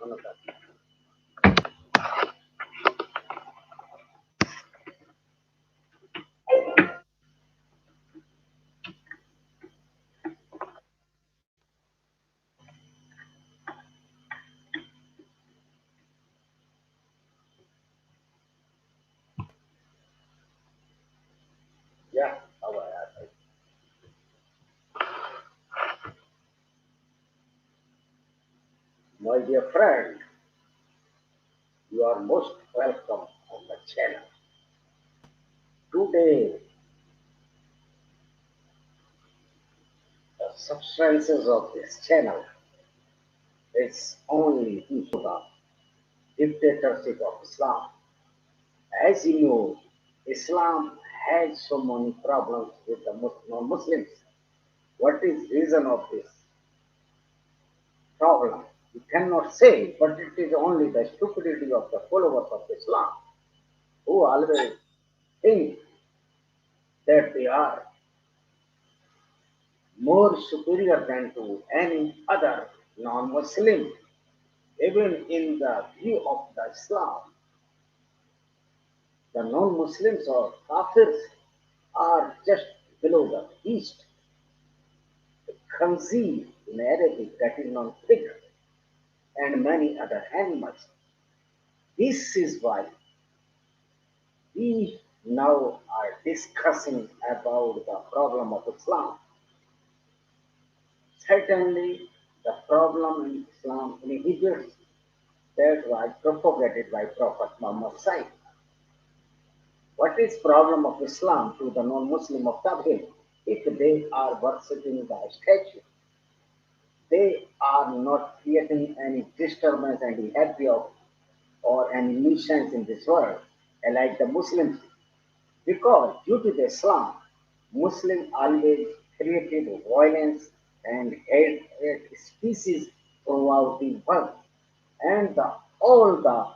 Another. Yeah, my dear friend, you are most welcome on the channel. Today, the substances of this channel is only into the dictatorship of Islam. As you know, Islam has so many problems with the non-Muslims. What is reason of this problem? We cannot say, but it is only the stupidity of the followers of Islam who always think that they are more superior than to any other non-Muslim. Even in the view of the Islam, the non-Muslims or Kafirs are just below the beast, the khanzir in Arabic, that is non-pig, and many other animals. This is why we now are discussing about the problem of Islam. Certainly, the problem in Islam inhibits that was propagated by Prophet Muhammad Said. What is problem of Islam to the non-Muslim of Tabligh? If they are worshipping the statue, they are not creating any disturbance and behavior or any nuisance in this world, like the Muslims. Because due to the Islam, Muslims always created violence and hate species throughout the world, and all the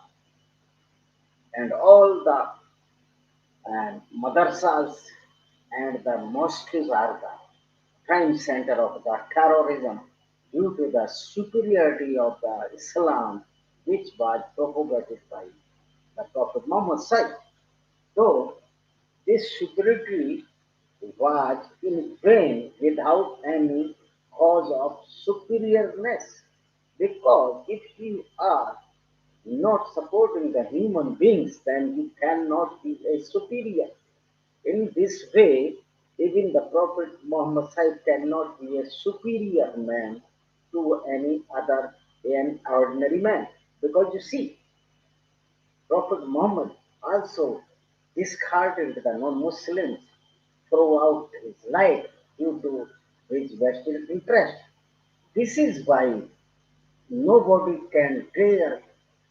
and madrasas and the mosques are the prime center of the terrorism due to the superiority of the Islam which was propagated by the Prophet Muhammad Said. Though this superiority was in vain without any cause of superiorness. Because if you are not supporting the human beings, then you cannot be a superior. In this way, even the Prophet Muhammad Said cannot be a superior man to any other an ordinary man. Because you see, Prophet Muhammad also discarded the non-Muslims throughout his life due to his vested interest. This is why nobody can dare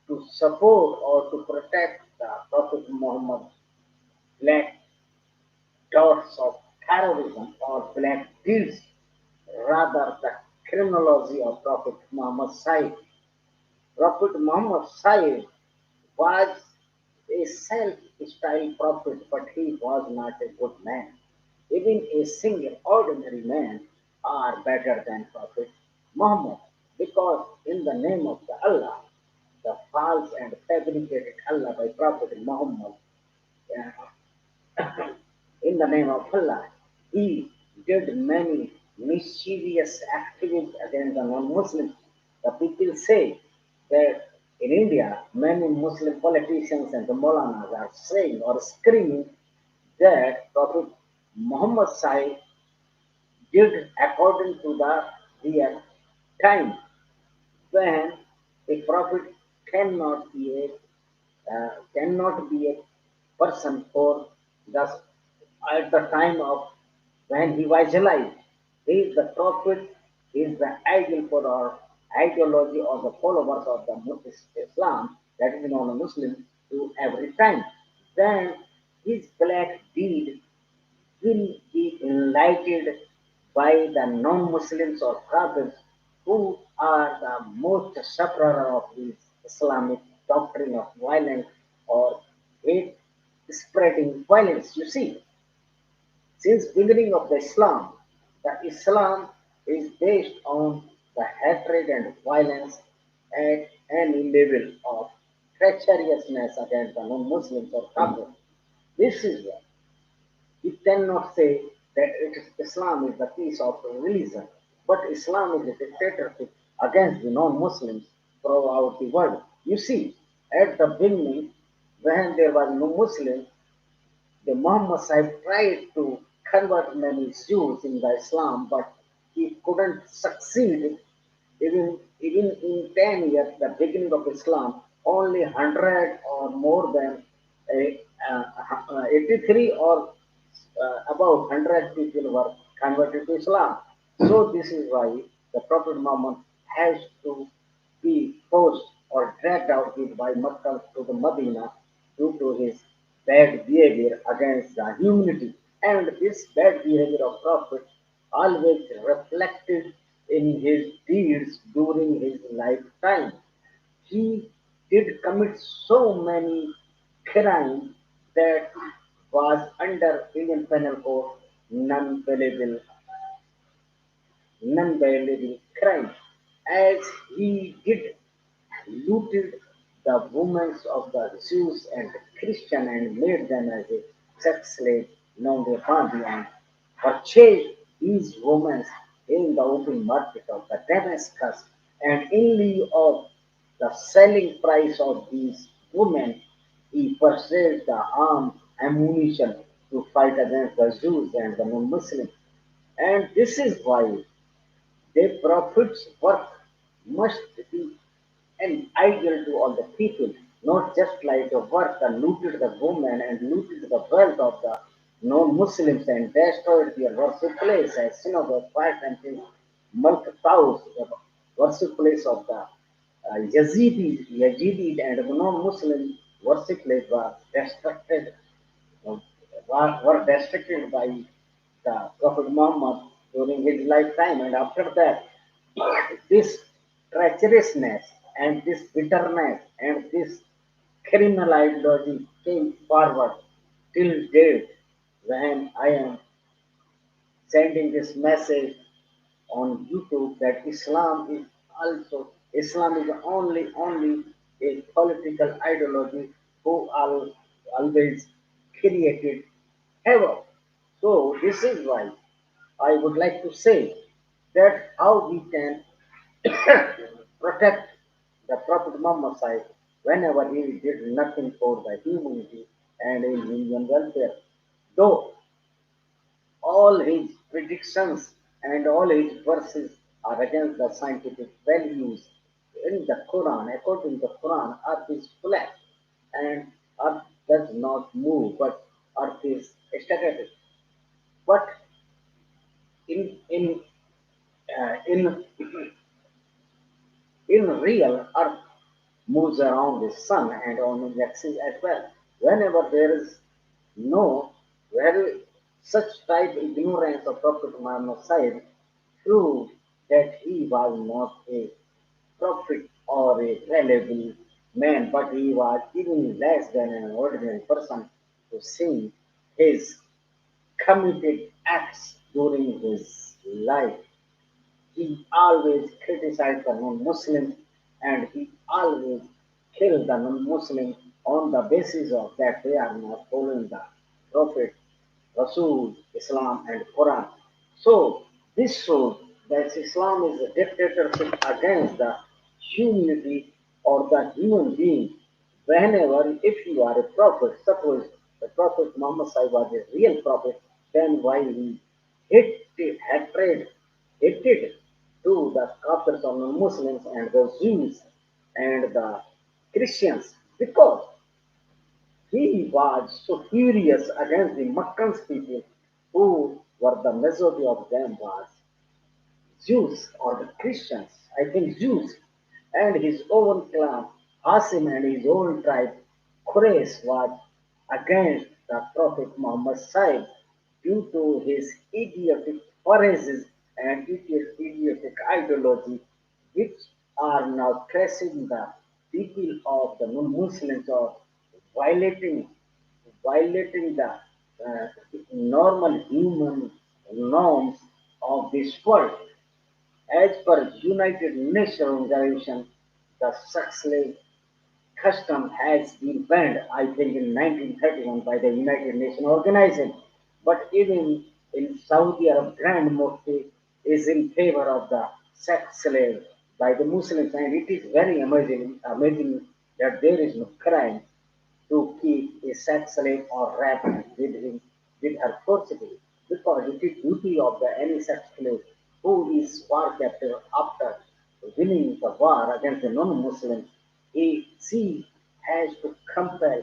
to support or to protect the Prophet Muhammad's black dots of terrorism or black deeds, rather the criminology of Prophet Muhammad Said. Prophet Muhammad Said was a self-styled prophet, but he was not a good man. Even a single ordinary man are better than Prophet Muhammad, because in the name of the Allah, the false and fabricated Allah by Prophet Muhammad, uh, in the name of Allah, he did many mischievous activities against the non-Muslims. The people say that in India, many Muslim politicians and the Maulanas are saying or screaming that Prophet Muhammad Sahib did according to the real time when a prophet cannot be a person for the at the time of when he was alive. He is the prophet, he is the ideal for our ideology or the followers of the Islam, that is known as Muslim, to every time. Then his black deed will be enlightened by the non-Muslims or Kafirs who are the most sufferer of this Islamic doctrine of violence or hate spreading violence. You see, since beginning of the Islam is based on the hatred and violence, and any level of treacherousness against the non-Muslims or Kafirs. This is why we cannot say that Islam is the peace of religion, but Islam is a dictatorship against the non-Muslims throughout the world. You see, at the beginning, when there was no Muslim, the Muhammad Sahib tried to convert many Jews in the Islam, but he couldn't succeed. Even in 10 years, the beginning of Islam, only 100 or more than 83 or about 100 people were converted to Islam. So this is why the Prophet Muhammad has to be forced or dragged out by Makkah to the Medina due to his bad behavior against the humanity. And this bad behavior of Prophet always reflected in his deeds during his lifetime. He did commit so many crimes that was under Indian Penal Code non-bailable non-violable crime, as he did looted the women of the Jews and Christian and made them as a sex slave known as Bandi and purchased these women in the open market of the Damascus, and in lieu of the selling price of these women, he purchased the armed ammunition to fight against the Jews and the non-Muslims. And this is why their prophet's work must be an ideal to all the people, not just like a work that looted the women and looted the wealth of the non-Muslims and destroyed their worship place as synagogue, fight until Malk the worship place of the Yazidi and non-Muslim worship place was destructed were destructed by the Prophet Muhammad during his lifetime. And after that, this treacherousness and this bitterness and this criminal ideology came forward till date when I am sending this message on YouTube that Islam is only a political ideology who always created havoc. So this is why I would like to say that how we can protect the Prophet Muhammad Sahib whenever he did nothing for the humanity and in human welfare. Though all his predictions and all his verses are against the scientific values in the Quran. According to the Quran, earth is flat and earth does not move, but earth is static. But in in in real, Earth moves around the sun and on its axis as well. Whenever there is no very such type ignorance of Prophet Muhammad's side, prove that he was not a prophet or a reliable man, but he was even less than an ordinary person to see his committed acts during his life. He always criticized the non-Muslims and he always killed the non-Muslims on the basis of that they are not following the Prophet, Rasul, Islam and Quran. So this shows that Islam is a dictatorship against the humanity or the human being. Whenever, if you are a prophet, suppose the Prophet Muhammad Sahib was a real prophet, then why he hatred, hated to the Kafirs or Muslims and the Jews and the Christians? Because he was so furious against the Meccan people who were the majority of them was Jews or the Christians, I think Jews, and his own clan, Hasim and his own tribe, Quraysh was against the Prophet Muhammad Sahib due to his idiotic phrases and idiotic ideology, which are now crashing the people of the Muslims or violating violating the normal human norms of this world. As per United Nations Organization, the sex slave custom has been banned, I think, in 1931 by the United Nations organization. But even in Saudi Arab, Grand Mufti is in favor of the sex slave by the Muslims, and it is very amazing that there is no crime to keep a sex slave or rape with him with her forcibly, because it is duty of the any sex slave who is war captive after winning the war against the non-Muslims, she has to compel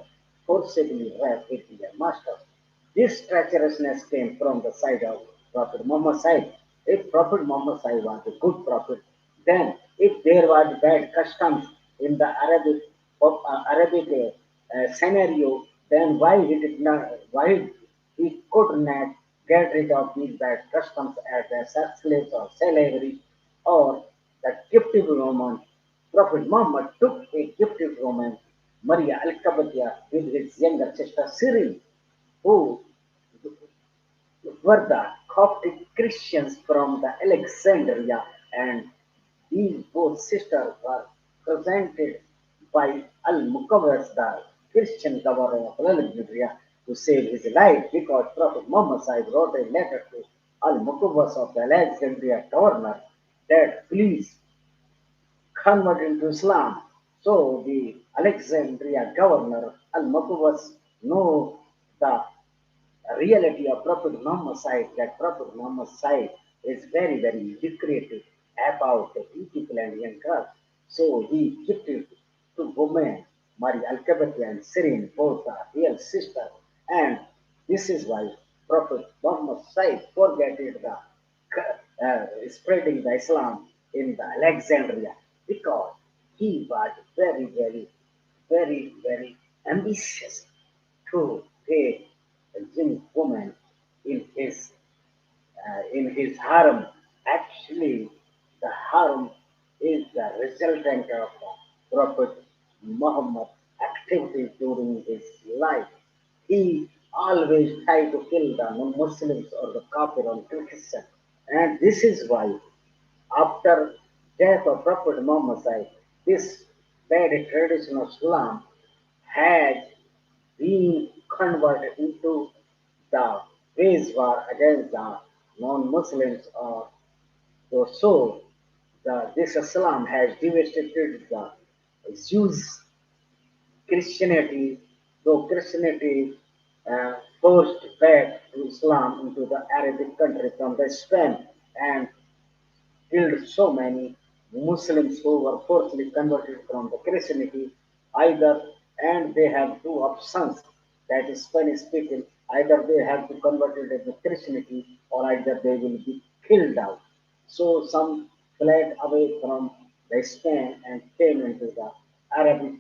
forcibly rape with their master. This treacherousness came from the side of Prophet Muhammad Sahib. If Prophet Muhammad Sahib was a good prophet, then if there was bad customs in the Arabic scenario, then why he could not get rid of these bad customs as a sex slaves or slavery or the gifted woman. Prophet Muhammad took a gifted woman, Maria Al-Qabatia, with his younger sister Cyril, who were the Coptic Christians from the Alexandria, and these both sisters were presented by Al-Mukawwas, the Christian governor of Alexandria, to save his life, because Prophet Muhammad Sahib wrote a letter to Al-Mukawwas of the Alexandria governor that please convert into Islam. So the Alexandria governor Al-Mukawwas know the reality of Prophet Muhammad Sahib, that Prophet Muhammad Sahib is very, very lucrative about the beautiful and young girls. So he gifted to women, Mary Al-Kabati and Sirin, both are real sisters. And this is why Prophet Muhammad Sahib forgetted the spreading the Islam in the Alexandria, because he was very, very, very, very ambitious to take a young woman in his harem. Actually, the harem is the resultant of the Prophet Muhammad activities during his life. He always tried to kill the Muslims or the Kafir or Christian, and this is why after death of Prophet Muhammad Sahib, this bad tradition of Islam had been converted into the wage war against the non-Muslims, or so this Islam has devastated the Jews Christianity, though Christianity forced back to Islam into the Arabic country from the Spain, and killed so many Muslims who were forcibly converted from the Christianity, either, and they have two options, that is Spanish speaking, either they have to convert it into Christianity or either they will be killed out. So some fled away from the Spain and came into the Arabic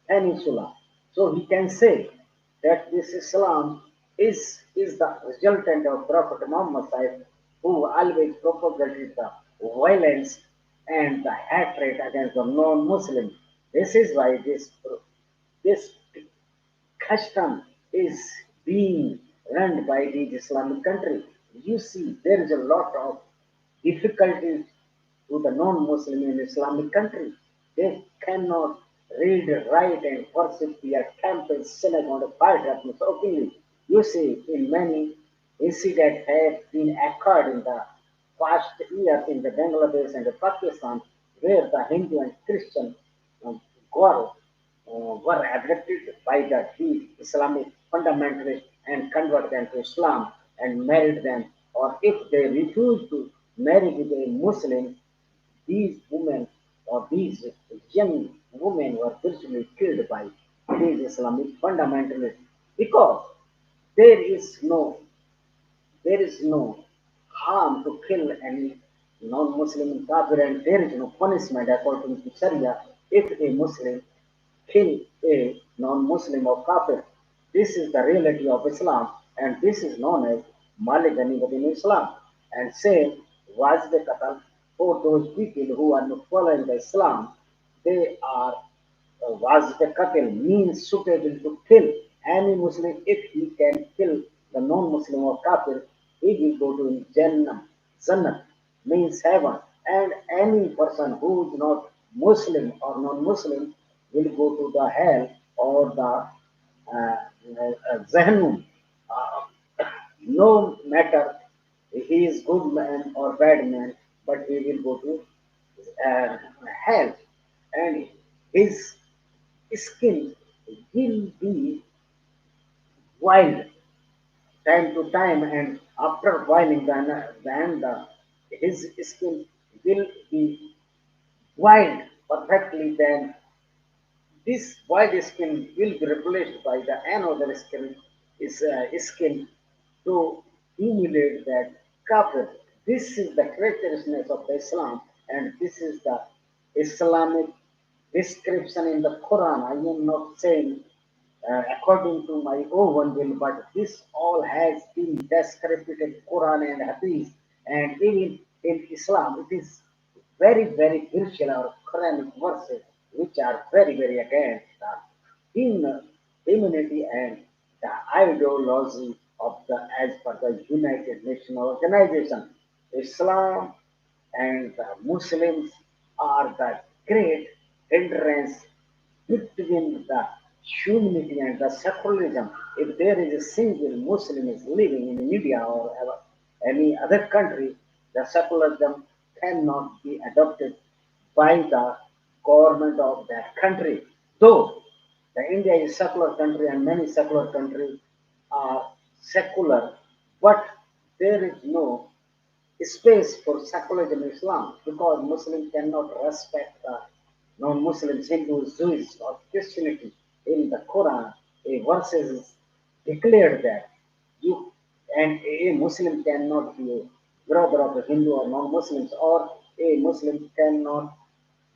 Peninsula. So we can say that this Islam is the resultant of Prophet Muhammad Sahib, who always propagated the violence and the hatred against the non-Muslim. This is why this custom is being run by the Islamic country. You see, there is a lot of difficulties to the non-Muslim in Islamic country. They cannot read, write, and worship their temples, synagogue, and fire happens openly. You see, in many incidents have been occurred in the past years in the Bangladesh and the Pakistan, where the Hindu and Christian um, were were abducted by the Islamic fundamentalists and converted them to Islam and married them. Or if they refused to marry with a Muslim, these women or these young women were virtually killed by these Islamic fundamentalists, because there is no there is no harm to kill any non-Muslim kafir, and there is no punishment according to Sharia if a Muslim kill a non-Muslim or kafir. This is the reality of Islam, and this is known as Maligani within Islam. And same was the qatal for those people who are not following the Islam. They are was the qatl means suitable to kill any Muslim. If he can kill the non-Muslim or kafir, he will go to Jannah. Jannah means heaven. And any person who is not Muslim or non-Muslim will go to the hell or the Zahannum. No matter he is good man or bad man, but he will go to uh, hell, and his skin will be wild time to time, and after boiling, then his skin will be wild perfectly. Then this white skin will be replaced by the another skin to emulate that kafir. This is the characteristic of the Islam, and this is the Islamic description in the Quran. I am not saying according to my own will, but this all has been described in Quran and Hadith, and even in Islam, it is very, very crucial or Quranic verses which are very, very against the immunity and the ideology of the as per the United Nations organization. Islam and the Muslims are the great hindrance between the humanity and the secularism. If there is a single Muslim is living in India or any other country, the secularism cannot be adopted by the government of that country. Though the India is a secular country and many secular countries are secular, but there is no space for secularism in Islam because Muslims cannot respect the non-Muslims, Hindus, Jews, or Christianity. In the Quran, a verse is declared that you and a Muslim cannot be a brother of a Hindu or non-Muslims, or a Muslim cannot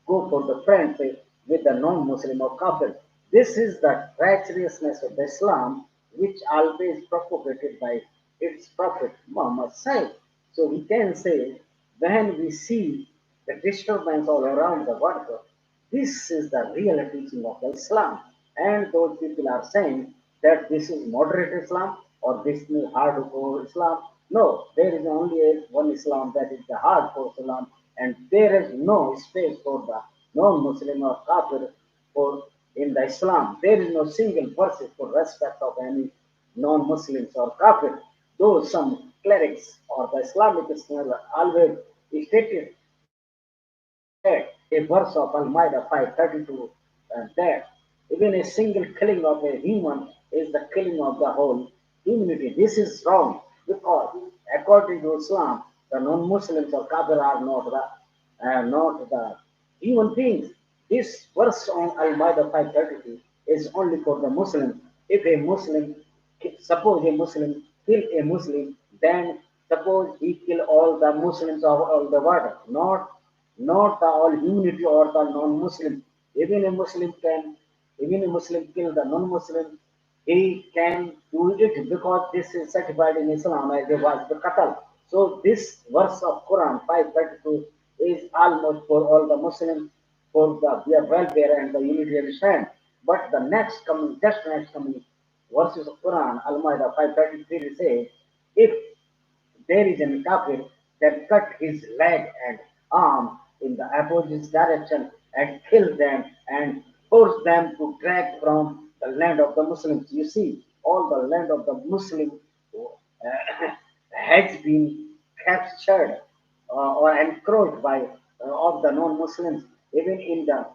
go for the friendship with the non-Muslim or kafir. This is the treacherousness of Islam, which always propagated by its prophet Muhammad said. So we can say when we see the disturbance all around the world, this is the real teaching of Islam. And those people are saying that this is moderate Islam or this is hardcore Islam. No, there is only one Islam, that is the hardcore Islam, and there is no space for the non-Muslim or kafir for in the Islam. There is no single verse for respect of any non-Muslims or kafir. Though some clerics or the Islamic scholars always stated that a verse of Al-Ma'idah 532 that even a single killing of a human is the killing of the whole humanity. This is wrong because according to Islam, the non-Muslims or Kafir are not the human beings. This verse on Al-Ma'idah 532 is only for the Muslims. If a Muslim, suppose a Muslim kill a Muslim, then suppose he kill all the Muslims of all the world, not the all humanity or the non-Muslim. Even a Muslim can, even a Muslim kill the non-Muslim, he can do it because this is certified in Islam as a was the qatl. So this verse of Quran 532 is almost for all the Muslims for their welfare and the unity and stand. But the next coming verses of Quran, Al-Ma'idah 533 say, if there is a kafir, then cut his leg and arm in the opposite direction and kill them and force them to drag from the land of the Muslims. You see, all the land of the Muslim has been captured or encroached by of the non-Muslims. Even in the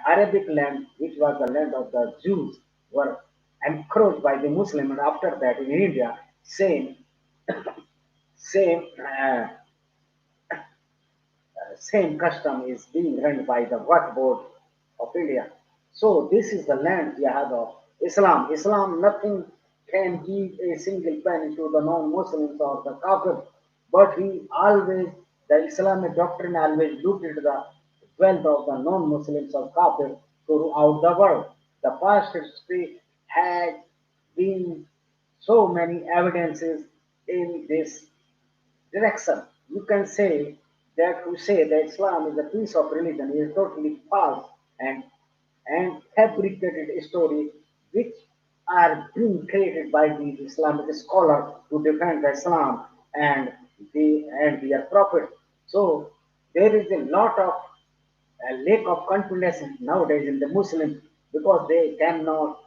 Arabic land, which was the land of the Jews, were encroached by the Muslim. And after that, in India, same custom is being run by the Waqf Board of India. So this is the land jihad of Islam. Islam, nothing can give a single penny to the non-Muslims or the Kafir, but he always, the Islamic doctrine always looked at the wealth of the non-Muslims or Kafir throughout the world. The past history has been so many evidences in this direction. You can say that who say that Islam is a piece of religion is totally false and fabricated story which are being created by these Islamic scholars to defend Islam and their prophet. So there is a lot of a lack of confidence nowadays in the Muslims because they cannot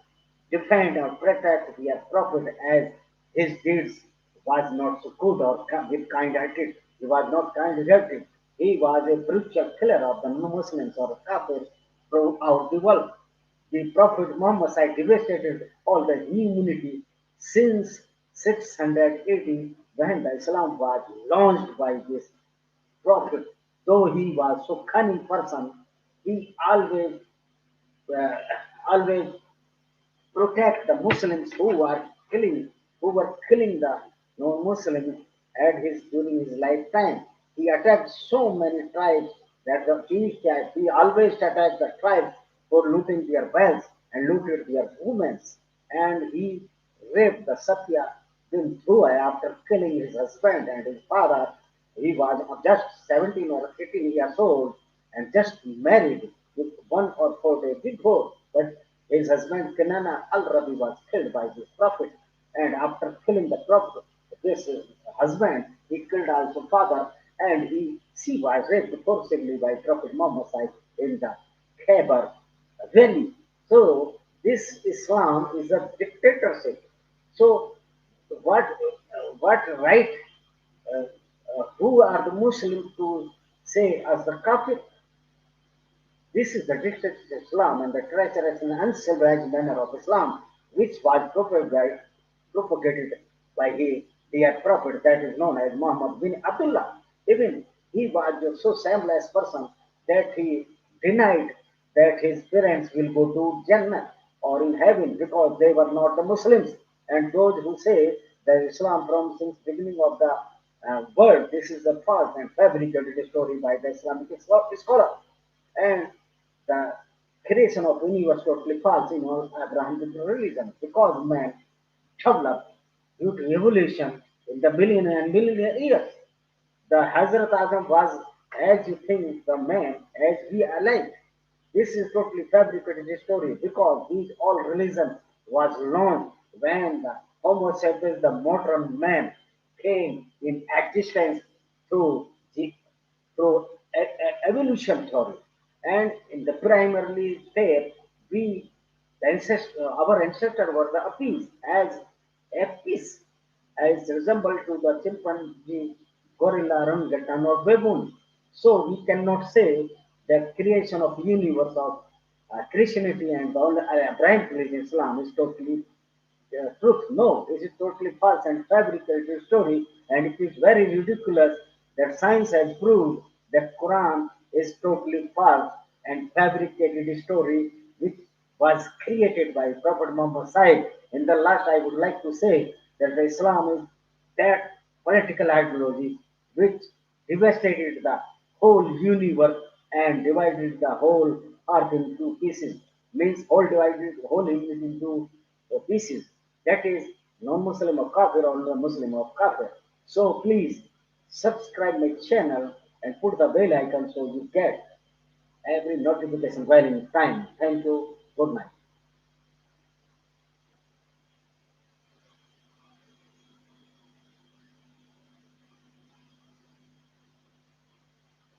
defend or protect their prophet as his deeds was not so good or with kind-hearted. He was not kind-hearted. He was a brutal killer of the Muslims or Kafirs throughout the world. The Prophet Muhammad had devastated all the humanity since 680 when the Islam was launched by this prophet. Though he was so cunning person, he uh, always protect the Muslims who were killing the non-Muslims at his during his lifetime. He attacked so many tribes that the Jewish tribe, he always attacked the tribes for looting their wealth and looted their women. And he raped the Satya bin Dhua after killing his husband and his father. He was just 17 or 18 years old and just married with 1 or 4 days before. But his husband Kanana al-Rabi was killed by this prophet. And after killing the prophet, this husband, he killed also father and she was raped forcibly by Prophet Muhammad in the Khyber Valley. So this Islam is a dictatorship. So what right who are the Muslims to say as the kafir? This is the dictatorship of Islam and the treacherous and uncivilized manner of Islam, which was propagated by their prophet that is known as Muhammad bin Abdullah. Even he was a so shameless person that he denied that his parents will go to Jannah or in heaven because they were not the Muslims. And those who say that Islam from since beginning of the world, this is a false and fabricated story by the Islamic scholar. And the creation of universe totally false in all Abrahamic religion because man developed due to evolution in the billion and million years. The Hazrat Adam was as you think the man as we are like. This is totally fabricated story because these all religion was launched when the Homo sapiens, the modern man, came in existence through the through evolution theory. And in the primarily there, we our ancestors were the apes as apes as resembled to the chimpanzee, gorilla, orangutan, or baboon. So we cannot say that creation of universe of Christianity and all Abrahamic religion Islam is totally truth. No, this is totally false and fabricated story, and it is very ridiculous that science has proved that Quran is totally false and fabricated story which was created by Prophet Muhammad Sahib. In the last, I would like to say that the Islam is that political ideology which devastated the whole universe and divided the whole earth into pieces. Means whole divided whole universe into pieces. That is non-Muslim of kafir or non-Muslim of kafir. So please subscribe my channel and put the bell icon so you get every notification while in time. Thank you. Good night.